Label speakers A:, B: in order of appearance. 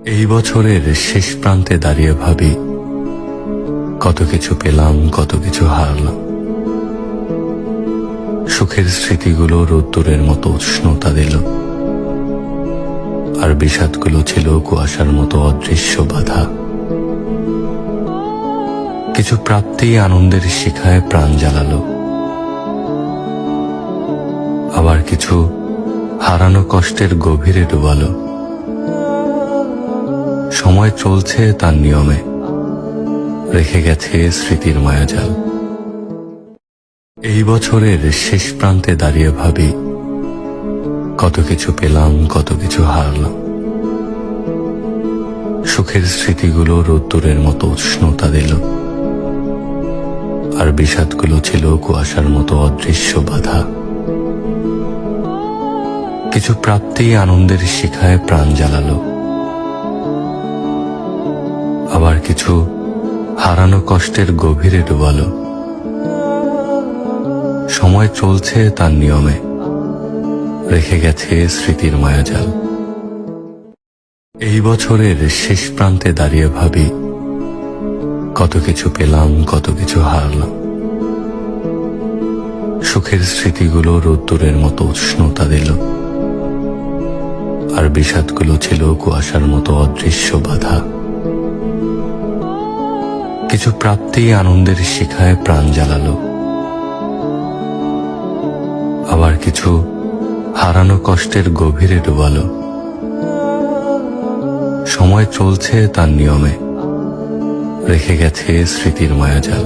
A: এই বছরের শেষ প্রান্তে দাঁড়িয়ে ভাবি, কত কিছু পেলাম, কত কিছু হারলাম। সুখের স্মৃতিগুলো রোদ্দুরের মতো উষ্ণতা দিল, আর বিষাদগুলো ছিল কুয়াশার মতো অদৃশ্য বাধা। কিছু প্রাপ্তি আনন্দের শিখায় প্রাণ জ্বালালো, আবার কিছু হারানো কষ্টের গভীরে ডুবালো। সময় চলছে তার নিয়মে, রেখে গেছে স্মৃতির মায়াজাল। এই বছরের শেষ প্রান্তে দাঁড়িয়ে ভাবি, কত কিছু পেলাম, কত কিছু হারলাম। সুখের স্মৃতিগুলো রোদ্দুরের মতো উষ্ণতা দিল, আর বিষাদগুলো ছিল কুয়াশার মতো অদৃশ্য বাধা। কিছু প্রাপ্তি আনন্দের শিখায় প্রাণ জ্বালালো, আবার কিছু হারানো কষ্টের গভীরে ডুবালো। সময় চলছে তার নিয়মে, রেখে গেছে স্মৃতির মায়াজাল। এই বছরের শেষ প্রান্তে দাঁড়িয়ে ভাবি, কত কিছু পেলাম, কত কিছু হারলাম। সুখের স্মৃতিগুলো রোদ্দুরের মতো উষ্ণতা দিল, আর বিষাদগুলো ছিল কুয়াশার মতো অদৃশ্য বাধা। কিছু প্রাপ্তি আনন্দের শিখায় প্রাণ জ্বালালো, আবার কিছু হারানো কষ্টের গভীরে ডুবালো। সময় চলছে তার নিয়মে, রেখে গেছে স্মৃতির মায়াজাল।